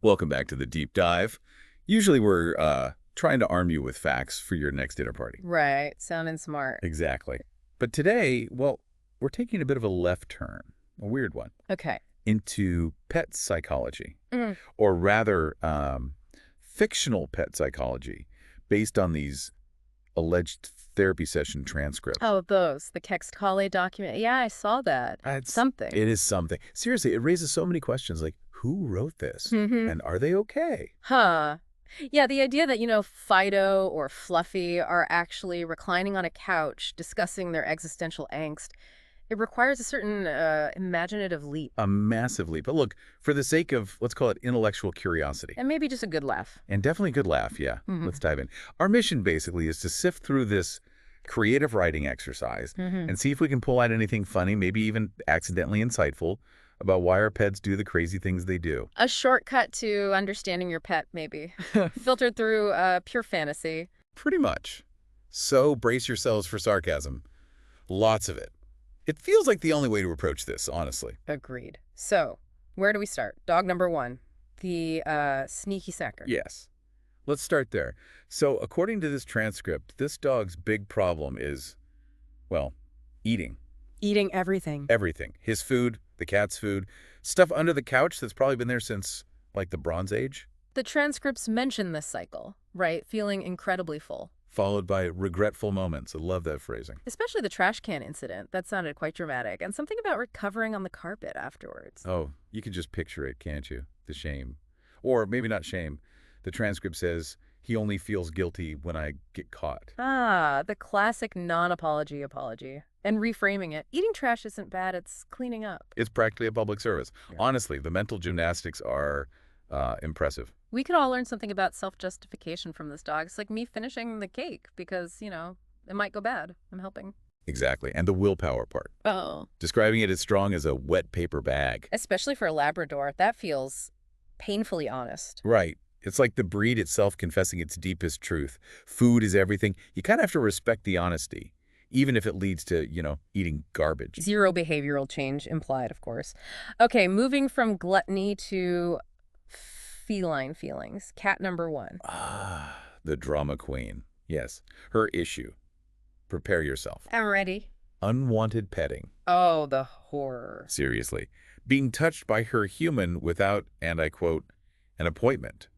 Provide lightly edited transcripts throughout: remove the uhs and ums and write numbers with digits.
Welcome back to the deep dive. Usually we're trying to arm you with facts for your next dinner party. Right, sounding smart. Exactly. But today, well, we're taking a bit of a left turn, a weird one, Okay. into pet psychology, Mm. or rather fictional pet psychology based on these alleged therapy session transcripts. Oh, the Kextale document. Yeah, I saw that. Something. It is something. Seriously, it raises so many questions like, who wrote this? Mm-hmm. And are they okay? Huh. Yeah, the idea that, Fido or Fluffy are actually reclining on a couch discussing their existential angst, it requires a certain imaginative leap. A massive leap. But look, for the sake of, let's call it intellectual curiosity, And maybe just a good laugh. and definitely a good laugh, yeah. Mm-hmm. Let's dive in. Our mission basically is to sift through this creative writing exercise Mm-hmm. and see if we can pull out anything funny, maybe even accidentally insightful, about why our pets do the crazy things they do. A shortcut to understanding your pet, maybe. Filtered through pure fantasy. Pretty much. So brace yourselves for sarcasm. Lots of it. It feels like the only way to approach this, honestly. Agreed. So, where do we start? Dog number one, the sneaky sacker. Yes. Let's start there. So, according to this transcript, this dog's big problem is, well, eating. Eating everything. Everything. His food, the cat's food, stuff under the couch that's probably been there since, like, the Bronze Age, The transcripts mention this cycle, right? Feeling incredibly full. followed by regretful moments. I love that phrasing. Especially the trash can incident. That sounded quite dramatic. And something about recovering on the carpet afterwards. Oh, you can just picture it, can't you? The shame. Or maybe not shame. The transcript says, he only feels guilty when I get caught. Ah, the classic non-apology apology. And reframing it. Eating trash isn't bad, it's cleaning up. It's practically a public service. Yeah. Honestly, the mental gymnastics are impressive. We could all learn something about self-justification from this dog. It's like me finishing the cake because, it might go bad. I'm helping. Exactly. And the willpower part. Oh. Describing it as strong as a wet paper bag. Especially for a Labrador, that feels painfully honest. Right. It's like the breed itself confessing its deepest truth. Food is everything. You kind of have to respect the honesty, even if it leads to, eating garbage. Zero behavioral change implied, of course. Okay, moving from gluttony to feline feelings. Cat number one. Ah, the drama queen. Yes. Her issue. Prepare yourself. I'm ready. Unwanted petting. Oh, the horror. Seriously. Being touched by her human without, and I quote, an appointment.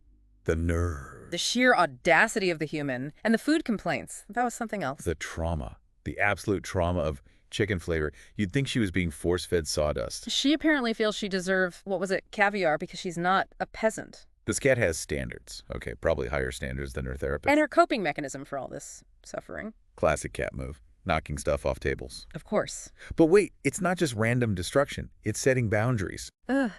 The nerve. The sheer audacity of the human. And the food complaints. That was something else. The trauma. The absolute trauma of chicken flavor. You'd think she was being force-fed sawdust. She apparently feels she deserves, caviar because she's not a peasant. This cat has standards. Okay, probably higher standards than her therapist. And her coping mechanism for all this suffering. Classic cat move. Knocking stuff off tables. Of course. But wait, it's not just random destruction. It's setting boundaries. Ugh.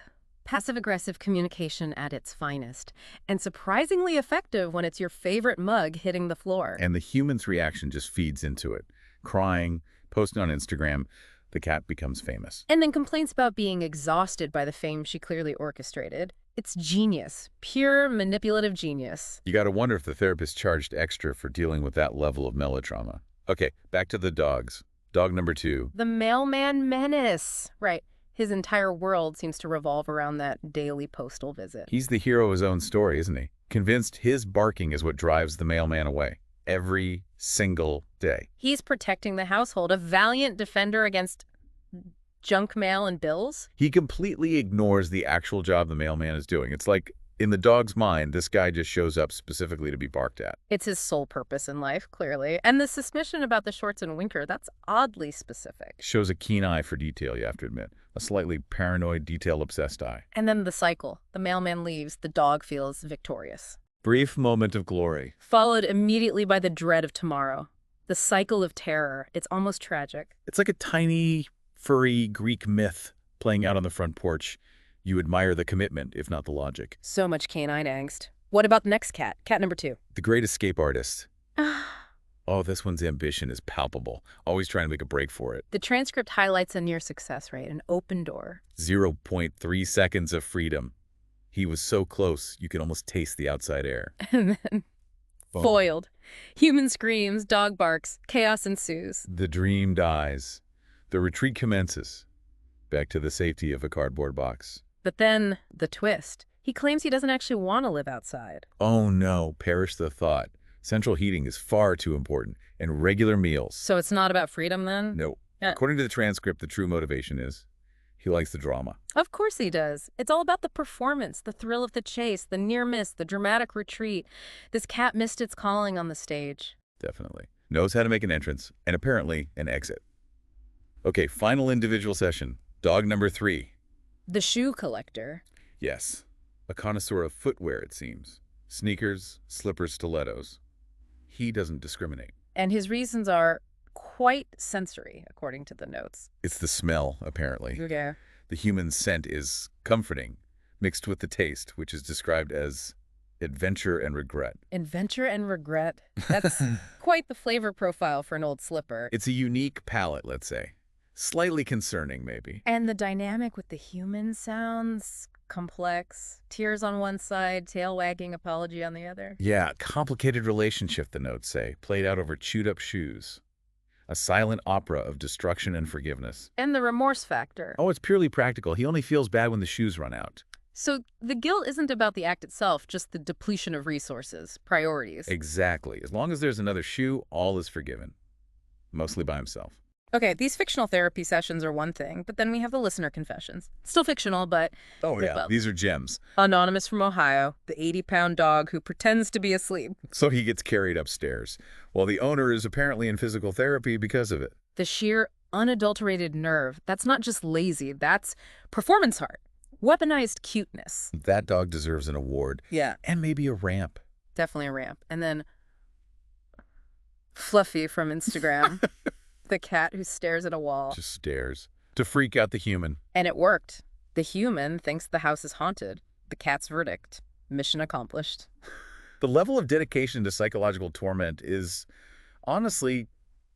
Passive-aggressive communication at its finest. And surprisingly effective when it's your favorite mug hitting the floor. And the human's reaction just feeds into it. Crying, posting on Instagram, the cat becomes famous. And then complaints about being exhausted by the fame she clearly orchestrated. It's genius. Pure manipulative genius. You gotta wonder if the therapist charged extra for dealing with that level of melodrama. Okay, back to the dogs. Dog number two. The mailman menace. Right. His entire world seems to revolve around that daily postal visit. He's the hero of his own story, isn't he? Convinced his barking is what drives the mailman away. Every single day. He's protecting the household, a valiant defender against junk mail and bills. He completely ignores the actual job the mailman is doing. It's like, in the dog's mind, this guy just shows up specifically to be barked at. It's his sole purpose in life, clearly. And the suspicion about the shorts and winker, that's oddly specific. Shows a keen eye for detail, you have to admit. A slightly paranoid, detail-obsessed eye. And then the cycle. The mailman leaves, the dog feels victorious. Brief moment of glory. Followed immediately by the dread of tomorrow. The cycle of terror. It's almost tragic. It's like a tiny, furry Greek myth playing out on the front porch. You admire the commitment, if not the logic. So much canine angst. What about the next cat? Cat number two. The great escape artist. Oh, this one's ambition is palpable. Always trying to make a break for it. The transcript highlights a near success rate, an open door. 0.3 seconds of freedom. He was so close, you could almost taste the outside air. And then Boom. foiled. Human screams, dog barks, chaos ensues. The dream dies. The retreat commences. Back to the safety of a cardboard box. But then, the twist. He claims he doesn't actually want to live outside. Oh no, perish the thought. Central heating is far too important, and regular meals. So it's not about freedom then? No. Yeah. According to the transcript, the true motivation is he likes the drama. Of course he does. It's all about the performance, the thrill of the chase, the near miss, the dramatic retreat. This cat missed its calling on the stage. Definitely. Knows how to make an entrance, and apparently an exit. Okay, final individual session. Dog number 3. The shoe collector. Yes. A connoisseur of footwear, it seems. Sneakers, slippers, stilettos. He doesn't discriminate. And his reasons are quite sensory, according to the notes. It's the smell, apparently. Okay. The human scent is comforting, mixed with the taste, which is described as adventure and regret. Adventure and regret. That's quite the flavor profile for an old slipper. It's a unique palate, let's say. Slightly concerning, maybe. And the dynamic with the human sounds complex. Tears on one side, tail wagging apology on the other. Yeah, complicated relationship, the notes say, played out over chewed-up shoes. A silent opera of destruction and forgiveness. And the remorse factor. Oh, it's purely practical. He only feels bad when the shoes run out. So the guilt isn't about the act itself, just the depletion of resources, priorities. Exactly. As long as there's another shoe, all is forgiven. Mostly by himself. Okay, these fictional therapy sessions are one thing, but then we have the listener confessions. Still fictional, but... Oh, yeah. well, These are gems. Anonymous from Ohio, the 80-pound dog who pretends to be asleep. So he gets carried upstairs, while the owner is apparently in physical therapy because of it. The sheer, unadulterated nerve. That's not just lazy, that's performance art. Weaponized cuteness. That dog deserves an award. Yeah. And maybe a ramp. Definitely a ramp. And then Fluffy from Instagram. The cat who stares at a wall. Just stares. To freak out the human. And it worked. The human thinks the house is haunted. The cat's verdict. Mission accomplished. The level of dedication to psychological torment is, honestly,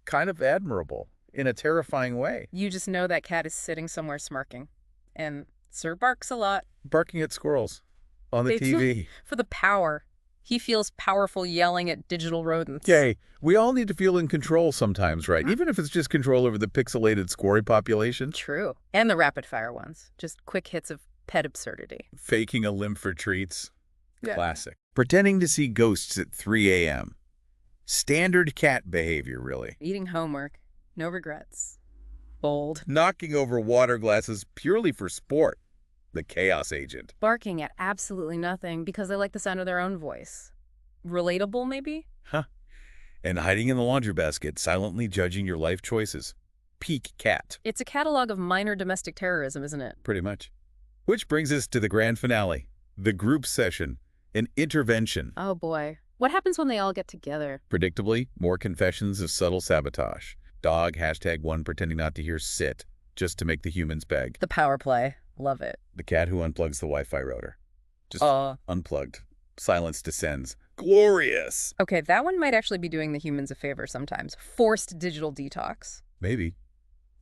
kind of admirable in a terrifying way. You just know that cat is sitting somewhere smirking. And Sir barks a lot. Barking at squirrels on the They do. TV. For the power. He feels powerful yelling at digital rodents. Yay. We all need to feel in control sometimes, right? Even if it's just control over the pixelated squirry population. True. And the rapid-fire ones. Just quick hits of pet absurdity. Faking a limp for treats. Yeah. Classic. Pretending to see ghosts at 3 a.m. Standard cat behavior, really. Eating homework. No regrets. Bold. Knocking over water glasses purely for sport. The chaos agent. Barking at absolutely nothing because they like the sound of their own voice. Relatable, maybe? Huh. And hiding in the laundry basket, silently judging your life choices. Peak cat. It's a catalog of minor domestic terrorism, isn't it? Pretty much. Which brings us to the grand finale. The group session. An intervention. Oh boy. What happens when they all get together? Predictably, more confessions of subtle sabotage. Dog #1 pretending not to hear sit, just to make the humans beg. The power play. Love it. The cat who unplugs the Wi-Fi router. Just Uh. unplugged. Silence descends. Glorious! Okay, that one might actually be doing the humans a favor sometimes. Forced digital detox. Maybe.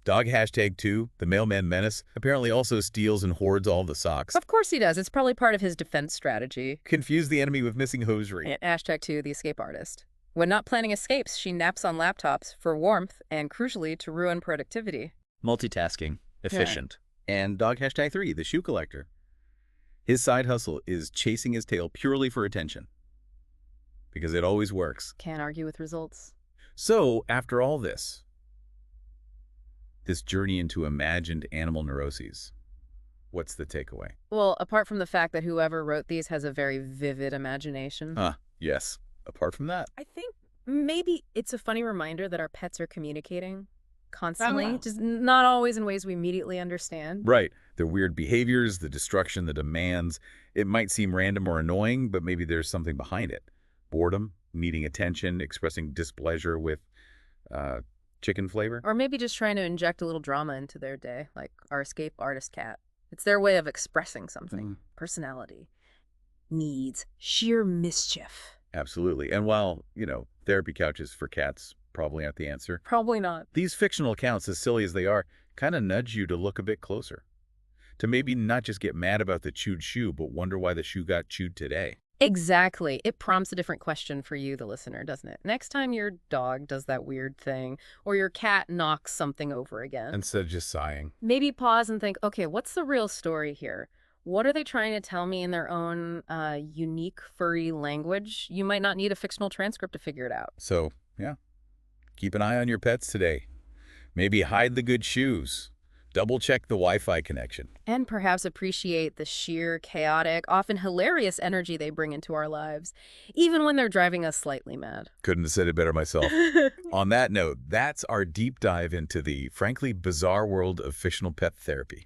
Dog #2, the mailman menace, apparently also steals and hoards all the socks. Of course he does. It's probably part of his defense strategy. Confuse the enemy with missing hosiery. And #2, the escape artist. When not planning escapes, she naps on laptops for warmth and, crucially, to ruin productivity. Multitasking. Efficient. And dog #3, the shoe collector. His side hustle is chasing his tail purely for attention. Because it always works. Can't argue with results. So, after all this journey into imagined animal neuroses, what's the takeaway? Well, apart from the fact that whoever wrote these has a very vivid imagination. Yes. Apart from that. I think maybe it's a funny reminder that our pets are communicating constantly, just not always in ways we immediately understand. Right. Their weird behaviors, the destruction, the demands. It might seem random or annoying, but maybe there's something behind it. Boredom, needing attention, expressing displeasure with chicken flavor. Or maybe just trying to inject a little drama into their day, like our escape artist cat. It's their way of expressing something. Personality. Needs. Sheer mischief. Absolutely. And while, therapy couches for cats probably aren't the answer, Probably not. these fictional accounts, as silly as they are, kind of nudge you to look a bit closer. To maybe not just get mad about the chewed shoe, but wonder why the shoe got chewed today. Exactly. It prompts a different question for you, the listener, doesn't it? Next time your dog does that weird thing, or your cat knocks something over again, Instead of just sighing. maybe pause and think, okay, what's the real story here? What are they trying to tell me in their own unique furry language? You might not need a fictional transcript to figure it out. So, yeah, keep an eye on your pets today. Maybe hide the good shoes. Double-check the Wi-Fi connection. And perhaps appreciate the sheer, chaotic, often hilarious energy they bring into our lives, even when they're driving us slightly mad. Couldn't have said it better myself. On that note, that's our deep dive into the, frankly, bizarre world of fictional pet therapy.